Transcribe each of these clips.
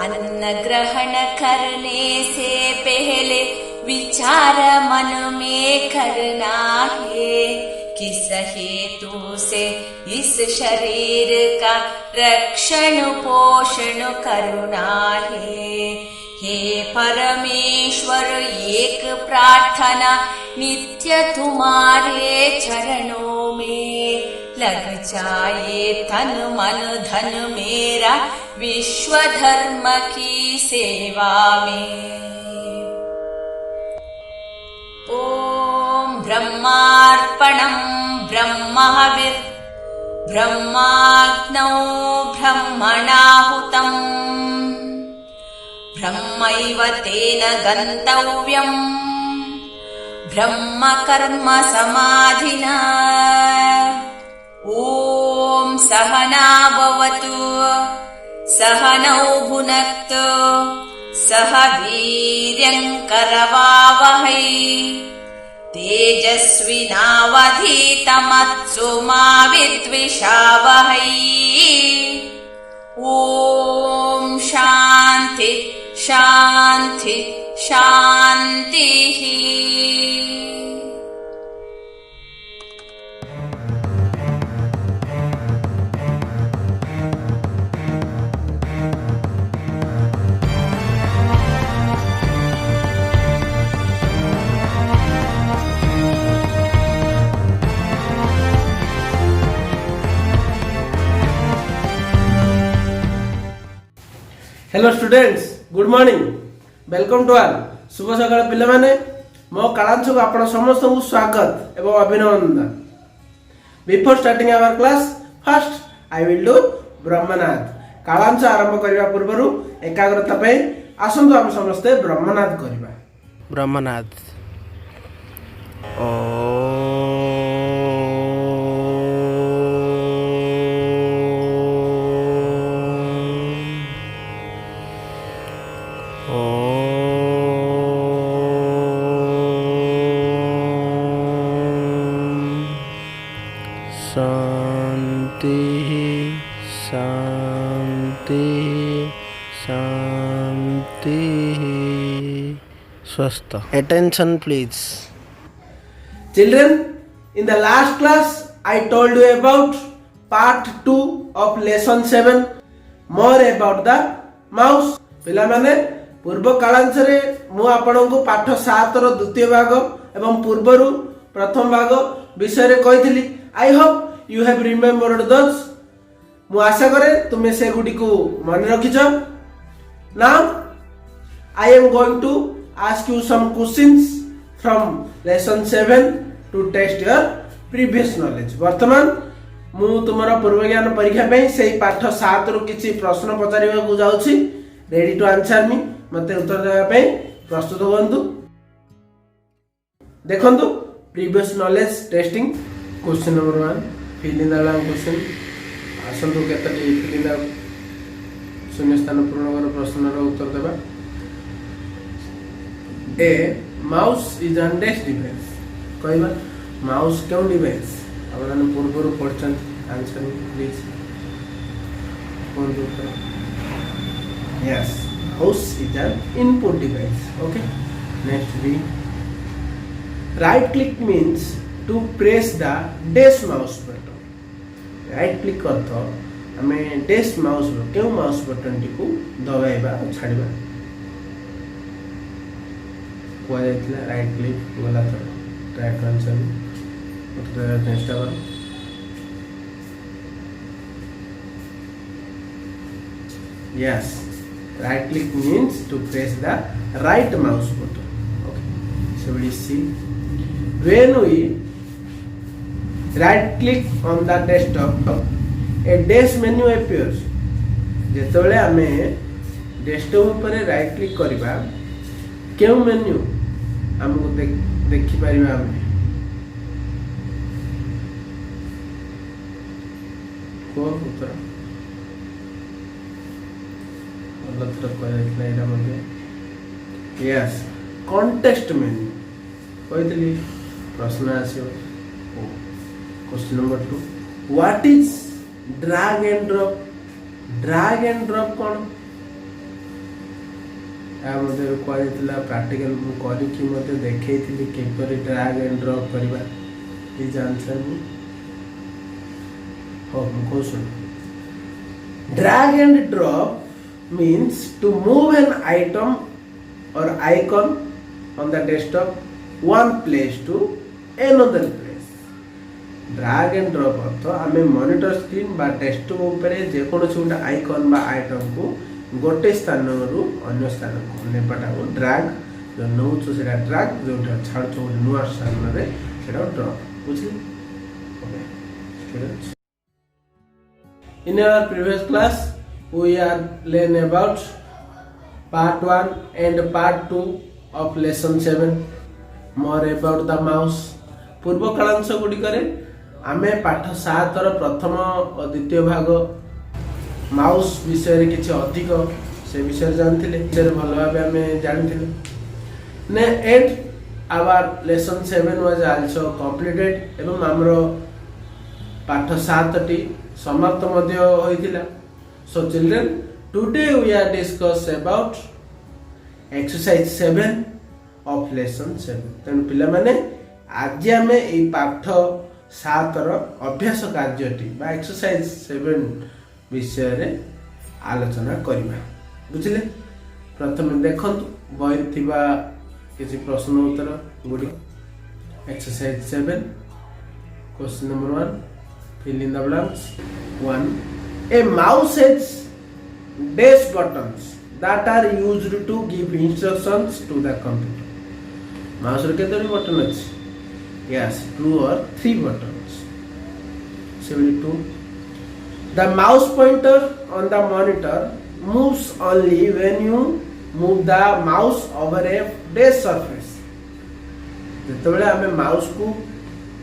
अन्न ग्रहण करने से पहले विचार मन में करना है, किस हेतु से इस शरीर का रक्षण पोषण करना है। हे परमेश्वर, एक प्रार्थना नित्य तुम्हारे चरणों में लग जाए तन मन धन मेरा विश्व धर्म की सेवा में। ओम ब्रह्मार्पणं ब्रह्महविर् ब्रह्माग्नौ ब्रह्मणाहुतं ब्रह्मैव तेन गन्तव्यम् ब्रह्म कर्म समाधिना। ओम सहना भवतु सहनौ भुनक्तु सह वीर्यं करवावहै तेजस्विनावधीतमत्सु मा विद्विषावहै। ओम शांति शांति शांतिः। Hello students, good morning, welcome to all. शुभ सकाळ पिला माने, मो कालांशु को आपण समस्त को स्वागत एवं अभिनंदन। Before starting our class, first I will do Brahmanad. कालांश आरंभ करबा पूर्वरु एकाग्रता पे आसंतु हम समस्त ब्रह्मनाद करबा। ब्रह्मनाद शांति शांति शांति स्वस्थ। Attention please. Children, in the last class I told you about part 2 of lesson 7, more about the mouse. पिला माने पूर्व कालांश रे मु आपनको पाठ 7 रो द्वितीय भाग एवं पूर्वरु प्रथम भाग विषय रे कहितली। I hope you have remembered those. मु आशा करे तुमे से गुडी को मन रखिछ। Now I am going to ask you some questions from lesson 7 to test your previous knowledge. वर्तमान मु तुमरा पूर्व ज्ञान परीक्षा पे सेही पाठ 7 रो किछि प्रश्न पचारिबा को जाउछि। रेडी टू आंसर मी, मते उत्तर देबा पे प्रस्तुत होवंतु। देखंतु previous knowledge testing question number 1, fill in the blank question। आसंतु केतटी fill in the शून्य स्थान पूर्ण कर प्रश्न रो उत्तर देबा। A mouse is an dash device. कहबा माउस क्यों डिवाइस? आपण पूर्व रो पढ़छन, आंसर प्लीज कोन उत्तर। Yes, mouse is an input device. Okay, next B, right click means to press the dash mouse button. Right click करत हमें डैश माउस क्यों माउस बटन टी को दबाइबा छाड़िबा को जायतिला। राइट क्लिक गला तो ट्राई टू आंसर उत्तर चेष्टा कर। Yes, right click means to press the right mouse button. Okay, so we see when we right click on the desktop a dash menu appears। जेतबेले हमें डेस्कटॉप ऊपर right click करिबा केउ menu हमको देखि परिबा। हमें को उत्तर गलत तो कहला एरा मध्ये। यस, कॉन्टेक्स्ट मेन्यू कहतली प्रश्न आसियो। Question number 2, what is drag and drop? Drag and drop कौन? या मध्य कहला प्राक्टिकल मुझे देखी किपर ड्रैग एंड ड्रॉप करवा इज आंसर मुझे सुन drag and drop means to move an item or icon on the desktop one place to another place. Drag and drop अर्थ आमे मॉनिटर स्क्रीन बा डेस्कटॉप ऊपर जे कोनोसी गोटे आइकन बा आइटम को गोटे स्थान रु अन्य स्थान को नेबाटा को ड्रैग जो नउचो सेटा ड्रैग जोटा छाड़चो नुआ स्थान रे सेटा ड्रॉप बुझली okay students in our previous class we are learn about part 1 and part 2 of lesson 7 more about the mouse पूर्व कालांश गुडी करे आमे पाठ 7 ର प्रथम और द्वितीय भाग माउस विषय रे किछि अधिक से विषय जानथिले जे भलो भाबे आमे जानथिले ने eight our lesson 7 was also completed एवं हमरो पाठ 7 टी समाप्त मध्ये होइतिला so children today we are discuss about exercise 7 of lesson 7 तेणु पिला माने आज आमे ए पाठ 7 रो अभ्यास कार्यटी बा एक्सरसाइज 7 विषय रे आलोचना करिबा बुझिले प्रथम देखंतु बहिर थिबा किछि प्रश्न उत्तर गुडी exercise 7 question number 1 fill in the blanks 1 a mouse has dash buttons that are used to give instructions to the computer mouse रे केतरी बटन अछि yes 2 or 3 buttons 72 the mouse pointer on the monitor moves only when you move the mouse over a dash surface जेतबेले हमें mouse को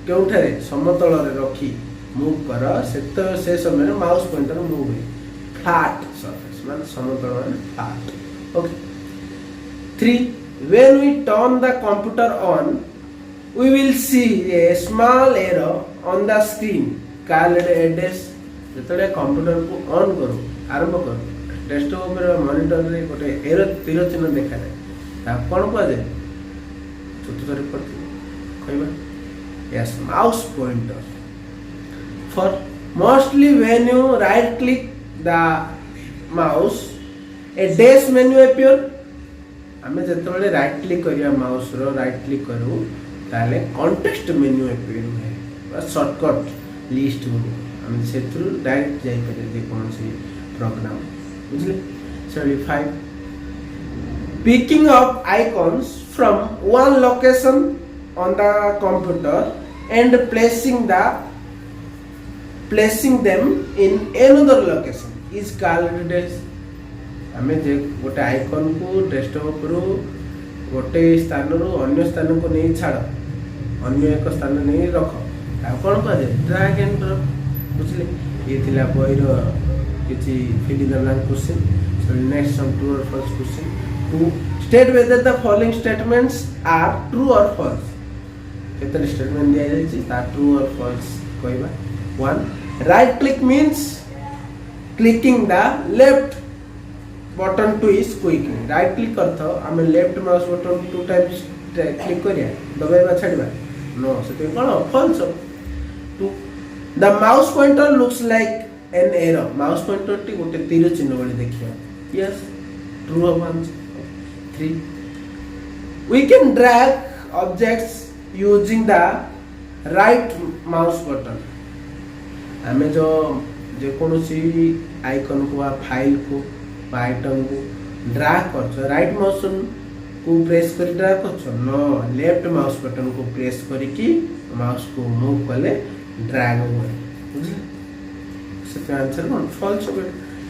केउठारे समतल रे रखी move कर से समय माउस पॉइंटर मूव हुए फ्लैट surface मान समतल मान flat okay 3 when we turn the computer on we will see a small error on the screen called a dash जेतले कंप्यूटर को ऑन करो आरंभ करो डेस्कटॉप ऊपर मॉनिटर रे गोटे एरर तीर चिन्ह देखा जाय ता कोन को जाय चतुर्थ रिपोर्ट कहबा yes mouse pointer for mostly when you right click the mouse a dash menu appear हमें जतबेले राइट क्लिक करिया माउस रो राइट क्लिक करू ताले कॉन्टेक्स्ट मेन्यू appear है बस शॉर्टकट लिस्ट हो हम सेथुर डायरेक्ट जाई करे जे कोन से प्रोग्राम बुझले 75 picking up icons from one location on the computer and placing them in another location is called dash हमें जे गोटे आइकन को डेस्कटॉप रो गोटे स्थान रो अन्य स्थान को नहीं छाड़ अन्य एक स्थान नहीं रख आ कोन कह दे ड्रैग एंड ड्रॉप बुझले ये थिला बहिर किछि fill in the blank question so next some true और false question to state whether the following statements are true और फॉल्स केतन स्टेटमेंट दिया जाय छि ता ट्रू और फॉल्स कहबा 1 right click means clicking the left button twice quickly right click करथो हमें left mouse button 2 times click करिया दबाइबा छाड़बा नो से कोन false two the mouse pointer looks like an arrow mouse pointer टी गोटे तीर चिन्ह वाली देखिया यस ट्रू और false 3 we can drag objects using the right mouse button हमें जो कोनोसी आइकन को फाइल को आइटम को ड्रैग कर राइट माउस को प्रेस कर ड्रैग कर नो लेफ्ट माउस बटन को प्रेस करके माउस को मूव कले ड्रैग हुए बुझले से आंसर कोन फॉल्स हो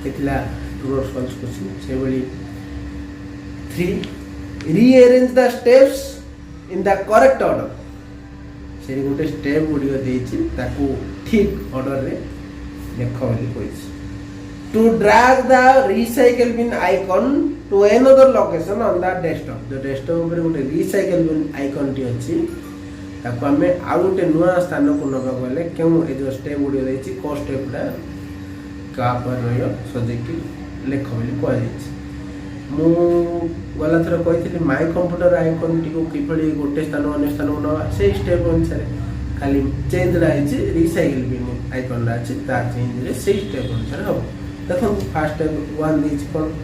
एतला ट्रू और फॉल्स क्वेश्चन से बली 3 rearrange the steps in the correct order से गोटे स्टेप गुडियो देछि ताको ठीक ऑर्डर रे देखो बोली कोइछ to drag the recycle bin icon to another location on the desktop जो desktop ऊपर गोटे recycle bin icon टी अछि ताको हमें आ गोटे नुवा स्थान को नबा गले केउ ए जो स्टेप गुडी देछि को स्टेप डा का पर रहियो सजे कि लेख बोली को जाछि मु गला थर कही माय कंप्यूटर आइकन टी किभली गोटे स्थान अन्य स्थान को नवा से स्टेप अनुसार खाली चेंज रही रिसाइकल बिन आइकन अच्छी चेंज रे से स्टेप अनुसार हम देखो fast step 1 these cone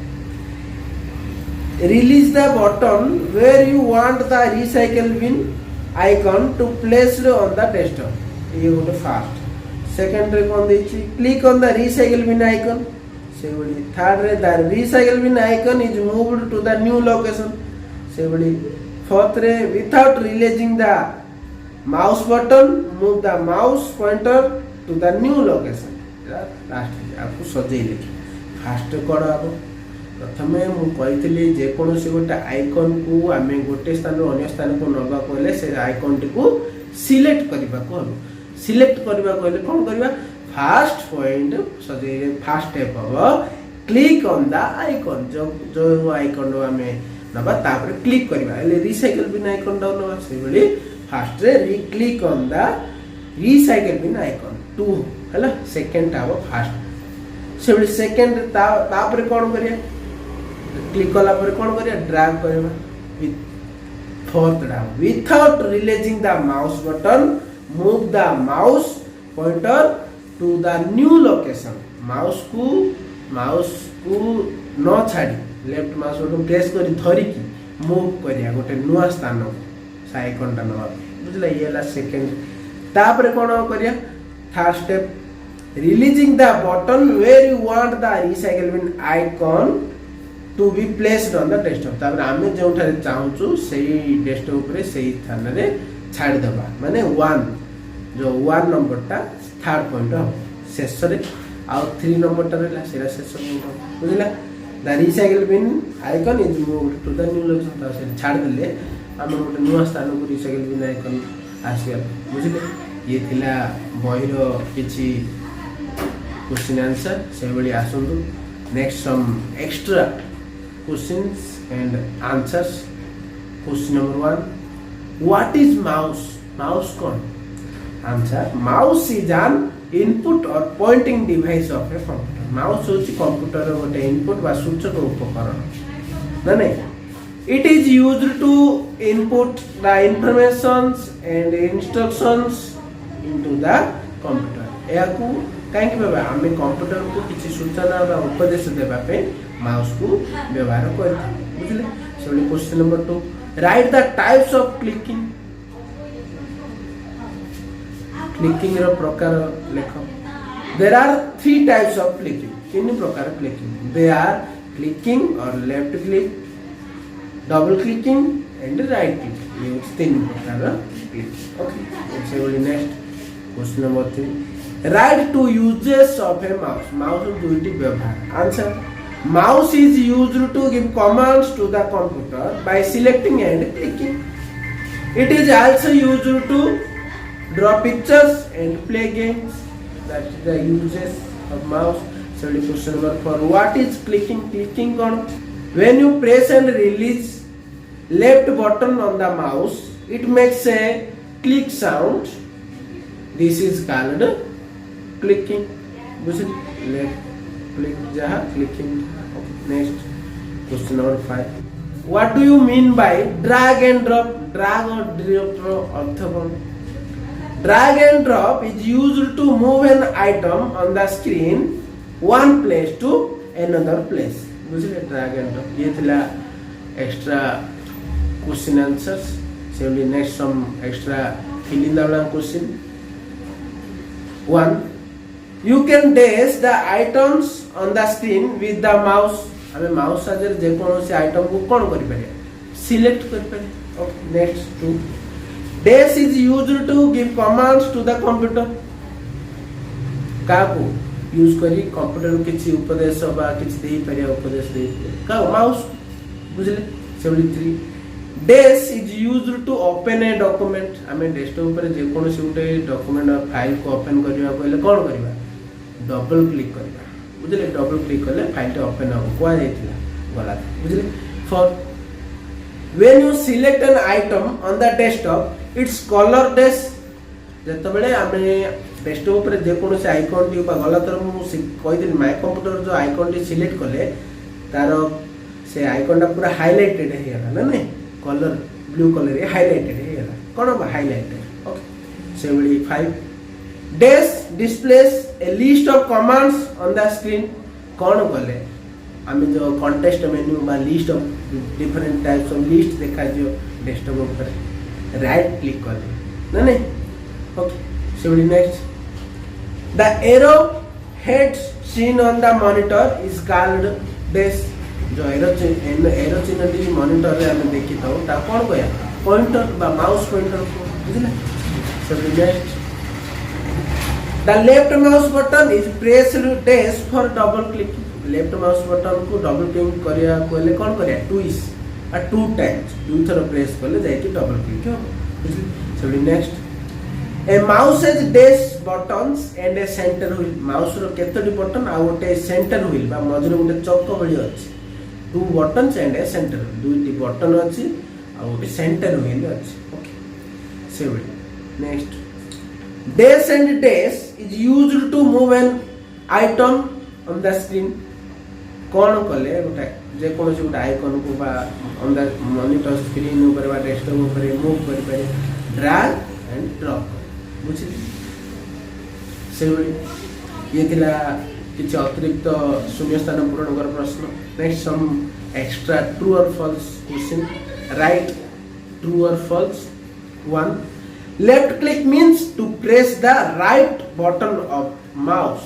release the button where you want the recycle bin icon to placed on the desktop ये गोटे फास्ट सेकंड रे कोन देछि click on the recycle bin icon से बड़ी थर्ड रे the recycle bin icon is moved to the new location से बड़ी fourth रे without releasing the mouse button move the mouse pointer to the new location last आपको सजेई लिखि fast code आप प्रथमे मुझे जेकोसी गोटे आइकन को आम गोटे स्थान अन्य स्थान को नवा कहले से आइकन टी को सिलेक्ट करने को हम सिलेक्ट करने को कौन करवा फास्ट पॉइंट सजे फास्ट स्टेप हम क्लिक ऑन द आइकन जो आइकन आम नवा तापर क्लिक करवा रिसाइकल बिन आइकन डाउन नवा से बली फास्ट रे click on the recycle bin icon 2 हैला सेकंड आबो फास्ट से बली सेकंड तापर कौन करिया क्लिक कला पर कौन करिया ड्रैग करबा with fourth drag without releasing the mouse button move the mouse pointer to the new location mouse को न छाड़ी लेफ्ट माउस बटन प्रेस करी धरी की मूव करिया गोटे नुआ स्थान आइकन टा नवा बुझला ये ला सेकंड तापर कौन करिया third step releasing the button where you want the recycle bin icon to be placed on the desktop तापर आमे जोठारे चाहूचु सेही डेस्कटॉप रे सेही स्थान रे छाड़ दबा माने 1 जो 1 नंबर टा थर्ड पॉइंट हो शेष रे आ 3 नंबर टा रहला सेरा शेष बुझला the recycle bin icon is moved to the new location ता से छाड़ देले हम गोटे नुआ स्थान को रिसाइकल बिन आइकन आसीगल बुझले ये थिला बहिरो किछि क्वेश्चन आंसर से बली आसंतु next some extra questions and answers. Question number 1, what is mouse? Mouse kon answer, mouse is an input or pointing device of a computer. Mouse होची कंप्यूटर रो गोटे इनपुट बा सूचक उपकरण ना नहीं. It is used to input the informations and instructions into the computer. याकू काहे कि बाबा हमें कंप्यूटर को किसी सूचना बा उपदेश देबा पे माउस को व्यवहार करते बुझले से question number 2, write the types of clicking रो प्रकार लेख there are 3 types of clicking तीन प्रकार clicking they are clicking or left click double clicking and right click ये तीन प्रकार क्लिक ओके से next question number 3, write two uses of a mouse mouse दुईटी व्यवहार answer mouse is used to give commands to the computer by selecting and clicking. It is also used to draw pictures and play games. That is the uses of mouse. So question number 4, what is clicking? Clicking on when you press and release left button on the mouse it makes a click sound. This is called clicking. Left click jaha clicking. Next question number 5, what do you mean by drag and drop? Drag or drop ro earth cone? Drag and drop is used to move an item on the screen one place to another place. बुझले drag and drop ये थिला extra question answers. So next some extra fill in the blank question. 1, you can dash the items on the screen with the mouse. हमें mouse साजर जे कोनोसी item को कोन करि पारे select करि पारे. Okay next 2, dash is used to give commands to the computer. Kako use करी computer किछि उपदेश बा किछि देई पारे उपदेश देई का माउस बुझले. 73, dash is used to open a document. हमें डेस्कटॉप पर जे कोनोसी उटे डॉक्यूमेंट फाइल को ओपन करिवा पहिले कोन करिवा डबल क्लिक करिवा बुझले. डबल क्लिक करले फाइल ओपन हो कोआ जाइतिला गला बुझले. 4, when you select an item on the desktop its color dash. जत बेले आमे डेस्कटॉप पर जे कोनो से आइकन टी बा गला तर मु कहि दिन माय कंप्यूटर जो आइकन टी सिलेक्ट करले तार से आइकनटा पूरा हाइलाइटेड ହେଇଗଲା ନା ନାଇଁ कलर ब्लू कलर रे हाइलाइटेड ହେଇଗଲା कोन हाइलाइटेड ओके से बड़ी 5 dash displays a list of commands on the screen कोन कले आमे जो कॉन्टेक्स्ट मेन्यू बा list of different types of list देखा जो डेस्कटॉप ऊपर राइट क्लिक कले ना नहीं okay so next the arrow heads seen on the monitor is called dash जो एरो चिन्ह मॉनिटर रे हम देखि थाउ ता कोन कहया पॉइंटर बा माउस पॉइंटर को बुझले so next the left mouse button is pressed dash for double click left mouse button को डबल क्लिक करिया कोले कोन करिया ट्विस्ट आ टू टाइम्स दुई थर प्रेस करले जाय कि डबल क्लिक हो बुझले so next a mouse has dash buttons and a centre wheel mouse रो केतडी बटन आ ओटे सेंटर व्हील बा मजरे ओटे चक्क भली अछि two buttons and a centre दुईटी बटन अछि आ ओटे सेंटर व्हील अछि ओके सेवडी next dash and dash is used to move an item on the screen कोन कले ओटा जे कोन से ओटा आइकन को बा ऑन द मॉनिटर स्क्रीन ऊपर बा डेस्कटॉप ऊपर मूव कर पारे ड्रैग एंड ड्रॉप बुझिले सेवडी ये थिला किछ अतिरिक्त शून्य स्थान पूरण कर प्रश्न नेक्स्ट सम एक्स्ट्रा ट्रू और फॉल्स क्वेश्चन राइट ट्रू और false 1 left click means to press the right button of mouse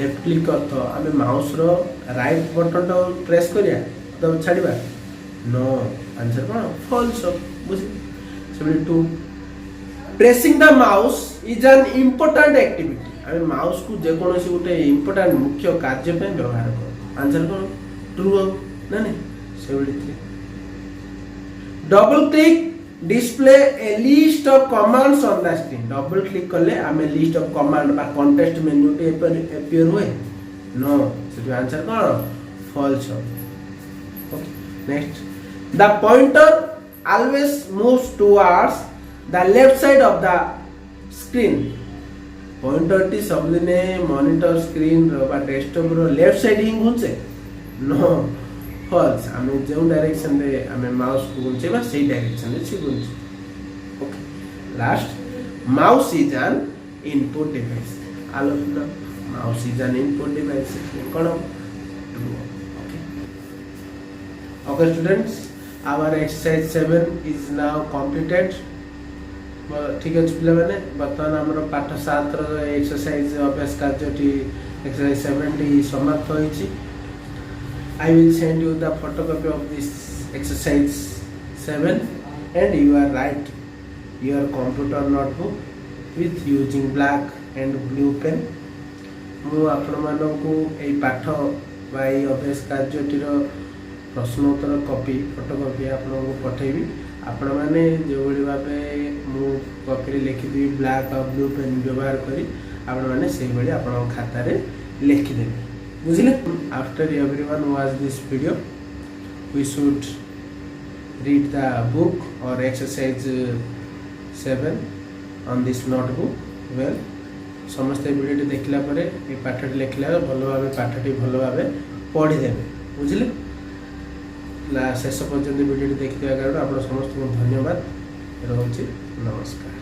left click अर्थ आमे माउस रो राइट बटन तो प्रेस करिया तब छाड़ीबा नो आंसर कोन फॉल्स बुझि 72 pressing the mouse is an important activity आमे माउस को जे कोनोसी उटे इंपोर्टेंट मुख्य कार्य पे व्यवहार कर आंसर कोन ट्रू ना नहीं 73 double click display a list of commands on the screen double click करले आमे लिस्ट ऑफ कमांड बा कॉन्टेक्स्ट मेन्यू टे अपीयर होए नो सो आंसर कोन false okay next the pointer always moves towards the left side of the screen pointer टी सब दिने monitor screen रो बा डेस्कटॉप रो लेफ्ट साइड ही घुंचे नो फॉल्स आमे जो डायरेक्शन रे आमे माउस को घुंचे बा सेही डायरेक्शन रे छि घुंचे okay last mouse is an input device आलोचना mouse is an input device कोन true okay students our exercise 7 is now completed ठीक है पिला माने बर्तमान हमर पाठ 7 रो एक्सरसाइज अभ्यास कार्यटी एक्सरसाइज 7 टी समाप्त होईची I will send you the photocopy of this exercise 7 and you are write your computer notebook with using black and blue pen मु आपण मानन को एई पाठ बा एई अभ्यास कार्यटीर प्रश्नोत्तर कॉपी फोटोकॉपी आपण को पठेबी आपण माने जो बड़ी भाबे मु कॉपी रे लिखि दी ब्लैक और ब्लू पेन व्यवहार करी आपण माने सेही बड़ी आपण खाता रे लिखि देबे बुझिले after everyone watch this video we should read the book or exercise 7 on this notebook well समस्त वीडियो देखला परे ए पाठटी लिखला भलो भाबे पाठटी भलो भाबे पढि देबे बुझिले ला शेष पर्यंत वीडियो देखिथिया कारण आपण समस्त को धन्यवाद रहउची नमस्कार।